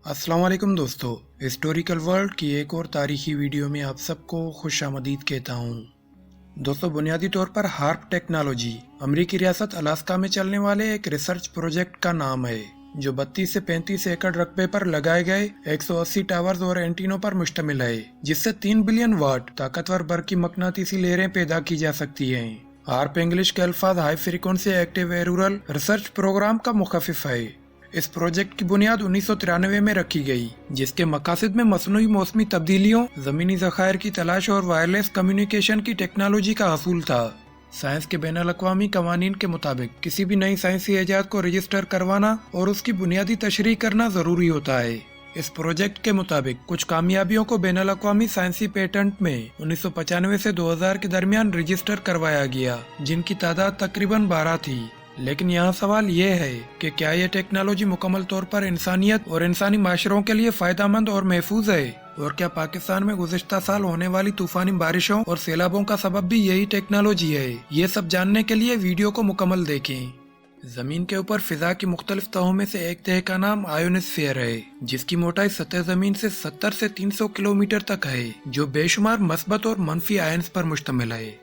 अस्सलाम वालेकुम दोस्तों, हिस्टोरिकल वर्ल्ड की एक और तारीखी वीडियो में आप सबको खुश आमदीद कहता हूँ। दोस्तों, बुनियादी तौर पर हार्प टेक्नोलॉजी अमरीकी रियासत अलास्का में चलने वाले एक रिसर्च प्रोजेक्ट का नाम है, जो 32 से 35 एकड़ रकबे पर लगाए गए 180 टावर्स और एंटीनों पर मुश्तमिल है, जिससे 3 बिलियन वाट ताकतवर बरकी मकनातीसी लहरें पैदा की जा सकती हैं। हार्प इंग्लिश के अल्फाज high frequency active auroral research program का मुखफिफ है। इस प्रोजेक्ट की बुनियाद 1993 में रखी गई, जिसके मकासद में मसनूई मौसमी तब्दीलियों, जमीनी ज़खायर की तलाश और वायरलेस कम्युनिकेशन की टेक्नोलॉजी का हसूल था। साइंस के बैनुल-अक़वामी कवानीन के मुताबिक किसी भी नई साइंसी इजाद को रजिस्टर करवाना और उसकी बुनियादी तशरीह करना जरूरी होता है। इस प्रोजेक्ट के मुताबिक कुछ कामयाबियों को बैनुल-अक़वामी साइंसी पेटेंट में 1995 से 2000 के दरमियान रजिस्टर करवाया गया, जिनकी तादाद तकरीबन 12 थी। लेकिन यहाँ सवाल ये है कि क्या ये टेक्नोलॉजी मुकम्मल तौर पर इंसानियत और इंसानी माशरों के लिए फायदेमंद और महफूज है, और क्या पाकिस्तान में गुज़िश्ता साल होने वाली तूफानी बारिशों और सैलाबों का सबब भी यही टेक्नोलॉजी है? ये सब जानने के लिए वीडियो को मुकम्मल देखें। जमीन के ऊपर फिजा की मुख्तलिफ तहों में से एक तह का नाम आयोनोस्फीयर है, जिसकी मोटाई सतह जमीन से 70 से 300 किलोमीटर तक है, जो बेशुमार मस्बत और मनफी आयन्स पर मुश्तमिल है।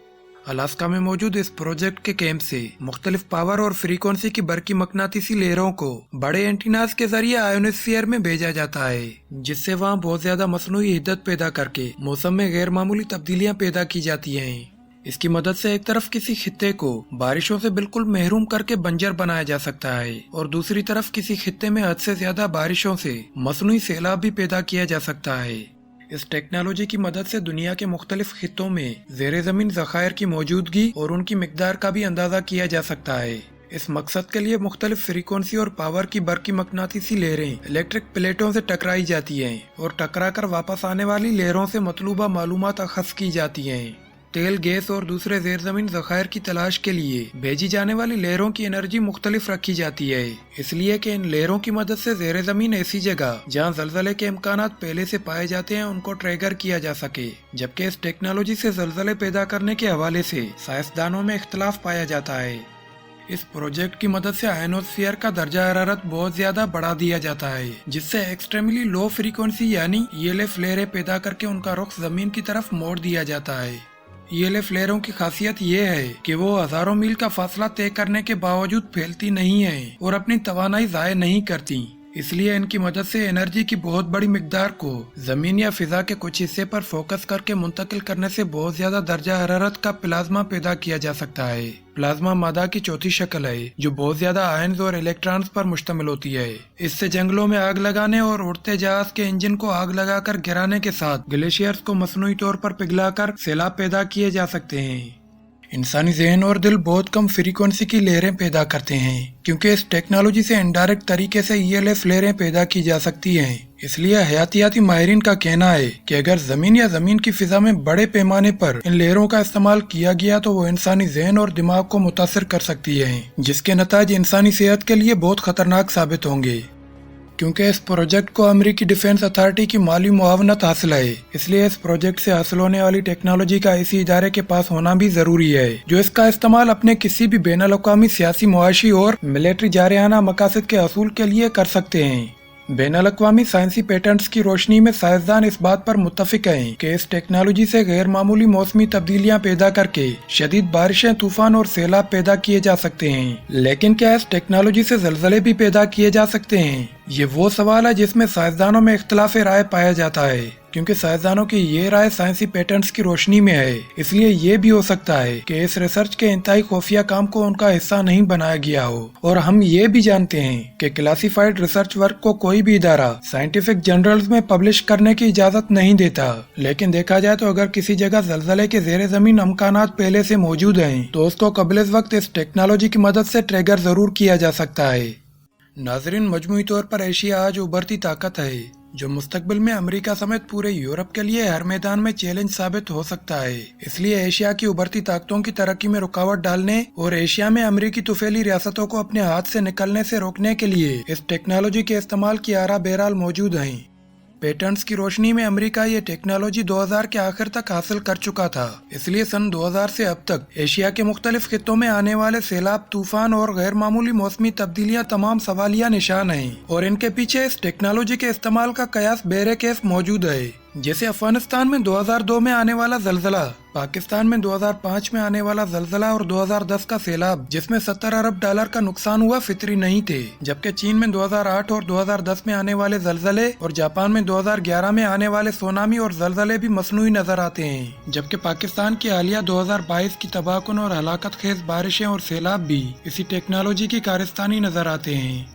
अलास्का में मौजूद इस प्रोजेक्ट के कैंप से मुख्तलिफ पावर और फ्रीक्वेंसी की बरकी मकनातीसी लहरों को बड़े एंटीनाज के जरिए आयोनोस्फीयर में भेजा जाता है, जिससे वहाँ बहुत ज्यादा मसनूई हिद्दत पैदा करके मौसम में गैर मामूली तब्दीलियां पैदा की जाती हैं। इसकी मदद से एक तरफ किसी खित्ते को बारिशों से बिल्कुल महरूम करके बंजर बनाया जा सकता है, और दूसरी तरफ किसी खित्ते में हद से ज्यादा बारिशों से मसनूई सैलाब भी पैदा किया जा सकता है। इस टेक्नोलॉजी की मदद से दुनिया के मुख्तलिफ खित्तों में ज़ेरे ज़मीन ज़खायर की मौजूदगी और उनकी मिकदार का भी अंदाजा किया जा सकता है। इस मकसद के लिए मुख्तलिफ फ्रीक्वेंसी और पावर की बरकी मकनातीसी लहरें इलेक्ट्रिक प्लेटों से टकराई जाती हैं, और टकरा कर वापस आने वाली लहरों से मतलूबा मालूमात अखज़ की जाती हैं। तेल, गैस और दूसरे ज़ेर ज़मीन ज़खायर की तलाश के लिए भेजी जाने वाली लहरों की एनर्जी मुख्तलिफ रखी जाती है, इसलिए कि इन लहरों की मदद से ज़ेर ज़मीन ऐसी जगह जहां ज़लज़ले के इम्कानात पहले से पाए जाते हैं उनको ट्रिगर किया जा सके। जबकि इस टेक्नोलॉजी से ज़लज़ले पैदा करने के हवाले से साइंसदानों में इख्तलाफ पाया जाता है। इस प्रोजेक्ट की मदद से आयोनोस्फीयर का दर्जा हरारत बहुत ज्यादा बढ़ा दिया जाता है, जिससे एक्सट्रीमली लो फ्रीक्वेंसी यानी ELF लहरें पैदा करके उनका रुख जमीन की तरफ मोड़ दिया जाता है। ELF लहरों की खासियत ये है कि वो हजारों मील का फासला तय करने के बावजूद फैलती नहीं है और अपनी तवानाई जाया नहीं करती, इसलिए इनकी मदद से एनर्जी की बहुत बड़ी मिकदार को जमीन या फिजा के कुछ हिस्से पर फोकस करके मुंतकिल करने से बहुत ज्यादा दर्जा हरारत का प्लाज्मा पैदा किया जा सकता है। प्लाज्मा मादा की चौथी शक्ल है, जो बहुत ज्यादा आयन्स और इलेक्ट्रॉन्स पर मुश्तमिल होती है। इससे जंगलों में आग लगाने और उड़ते जहाज के इंजन को आग लगाकर गिराने के साथ ग्लेशियर्स को मसनूई तौर पर पिघलाकर सैलाब पैदा किए जा सकते हैं। इंसानी जहन और दिल बहुत कम फ्रीक्वेंसी की लहरें पैदा करते हैं, क्योंकि इस टेक्नोलॉजी से इनडायरेक्ट तरीके से ELF लहरें पैदा की जा सकती हैं। इसलिए हयातियाती माहिरीन का कहना है कि अगर जमीन या जमीन की फिजा में बड़े पैमाने पर इन लहरों का इस्तेमाल किया गया तो वो इंसानी जहन और दिमाग को मुतासिर कर सकती है, जिसके नताज इंसानी सेहत के लिए बहुत खतरनाक साबित होंगे। क्योंकि इस प्रोजेक्ट को अमेरिकी डिफेंस अथॉरिटी की माली मुआवनत हासिल है, इसलिए इस प्रोजेक्ट से हासिल होने वाली टेक्नोलॉजी का इसी इदारे के पास होना भी जरूरी है, जो इसका इस्तेमाल अपने किसी भी बैनुल-अक़वामी सियासी, मुआशी और मिलिट्री जारहाना मकासद के हसूल के लिए कर सकते हैं। बैनुल-अक़वामी साइंसी पेटेंट्स की रोशनी में साइंसदान इस बात पर मुत्तफिक हैं कि इस टेक्नोलॉजी से गैर मामूली मौसमी तब्दीलियां पैदा करके शदीद बारिशें, तूफान और सैलाब पैदा किए जा सकते हैं। लेकिन क्या इस टेक्नोलॉजी से ज़लज़ले भी पैदा किए जा सकते हैं? ये वो सवाल है जिसमें साइंसदानों में इख्तिलाफ राय पाया जाता है, क्योंकि साइंसदानों की ये राय साइंसी पेटेंट्स की रोशनी में है। इसलिए ये भी हो सकता है कि इस रिसर्च के इंतहाई खुफिया काम को उनका हिस्सा नहीं बनाया गया हो। और हम ये भी जानते हैं कि क्लासिफाइड रिसर्च वर्क को कोई भी इदारा साइंटिफिक जर्नल्स में पब्लिश करने की इजाजत नहीं देता। लेकिन देखा जाए तो अगर किसी जगह ज़लज़ले के ज़ेरे ज़मीन अमकानात पहले से मौजूद हैं, तो उसको कबल वक्त इस टेक्नोलॉजी की मदद से ट्रिगर जरूर किया जा सकता है। नाजरीन, मजमूई तौर पर एशिया आज उभरती ताकत है, जो मुस्तकबिल में अमेरिका समेत पूरे यूरोप के लिए हर मैदान में चैलेंज साबित हो सकता है। इसलिए एशिया की उभरती ताकतों की तरक्की में रुकावट डालने और एशिया में अमेरिकी तुफैली रियासतों को अपने हाथ से निकलने से रोकने के लिए इस टेक्नोलॉजी के इस्तेमाल की आरा बहरहाल मौजूद हैं। پیٹنट्स की रोशनी में अमेरिका ये टेक्नोलॉजी 2000 के आखिर तक हासिल कर चुका था। इसलिए सन 2000 से अब तक एशिया के मुख्तलिफ खित्तों में आने वाले सैलाब, तूफान और गैर मामूली मौसमी तब्दीलियां तमाम सवालिया निशान हैं और इनके पीछे इस टेक्नोलॉजी के इस्तेमाल का कयास बेरे केस मौजूद है। जैसे अफगानिस्तान में 2002 में आने वाला जलजला, पाकिस्तान में 2005 में आने वाला जलजला और 2010 का सैलाब जिसमें 70 अरब डॉलर का नुकसान हुआ फितरी नहीं थे। जबकि चीन में 2008 और 2010 में आने वाले जलजले और जापान में 2011 में आने वाले सुनामी और जलजले भी मसनूई नजर आते हैं। जबकि पाकिस्तान की हालिया 2022 की तबाहकुन और हलाकत खेज बारिशें और सैलाब भी इसी टेक्नोलॉजी की कारस्तानी नजर आते हैं।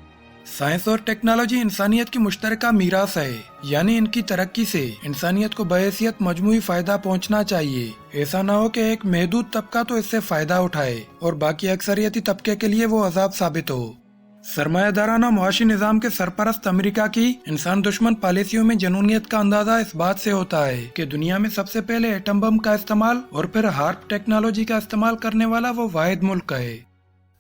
साइंस और टेक्नोलॉजी इंसानियत की मुश्तरका मीरास है, यानी इनकी तरक्की से इंसानियत को बहैसियत मजमूई फायदा पहुंचना चाहिए। ऐसा ना हो कि एक महदूद तबका तो इससे फायदा उठाए और बाकी अक्सरियती तबके के लिए वो अजाब साबित हो। सरमायादाराना मुआशी निजाम के सरपरस्त अमेरिका की इंसान दुश्मन पॉलिसियों में जनूनियत का अंदाजा इस बात से होता है कि दुनिया में सबसे पहले एटम बम का इस्तेमाल और फिर हार्प टेक्नोलॉजी का इस्तेमाल करने वाला वो वाहिद मुल्क है।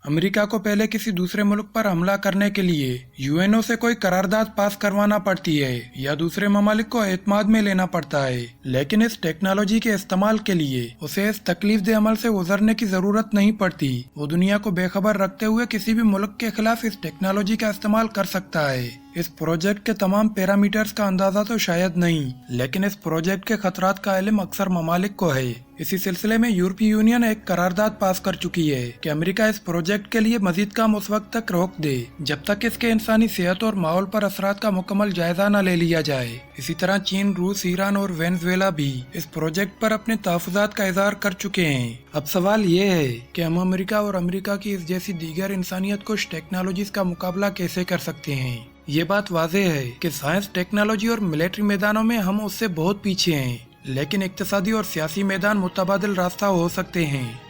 अमेरिका को पहले किसी दूसरे मुल्क पर हमला करने के लिए यूएनओ से कोई करारदाद पास करवाना पड़ती है या दूसरे ममालिक को एतमाद में लेना पड़ता है, लेकिन इस टेक्नोलॉजी के इस्तेमाल के लिए उसे इस तकलीफ दे अमल से गुजरने की जरूरत नहीं पड़ती। वो दुनिया को बेखबर रखते हुए किसी भी मुल्क के खिलाफ इस टेक्नोलॉजी का इस्तेमाल कर सकता है। इस प्रोजेक्ट के तमाम पैरामीटर्स का अंदाजा तो शायद नहीं, लेकिन इस प्रोजेक्ट के खतरात का इल्म अक्सर ममालिक को है। इसी सिलसिले में यूरोपीय यूनियन एक करारदाद पास कर चुकी है कि अमेरिका इस प्रोजेक्ट के लिए मजीद काम उस वक्त तक रोक दे जब तक इसके इंसानी सेहत और माहौल पर असरात का मुकम्मल जायजा न ले लिया जाए। इसी तरह चीन, रूस, ईरान और वेनेजुएला भी इस प्रोजेक्ट पर अपने तहफ़्फ़ुज़ात का इज़हार कर चुके हैं। अब सवाल ये है कि हम अमेरिका और अमेरिका की इस जैसी दीगर इंसानियत कुछ टेक्नोलॉजीज का मुकाबला कैसे कर सकते हैं। ये बात वाज़ेह है कि साइंस, टेक्नोलॉजी और मिलिट्री मैदानों में हम उससे बहुत पीछे हैं, लेकिन इक्तिसादी और सियासी मैदान मुतबादिल रास्ता हो सकते हैं।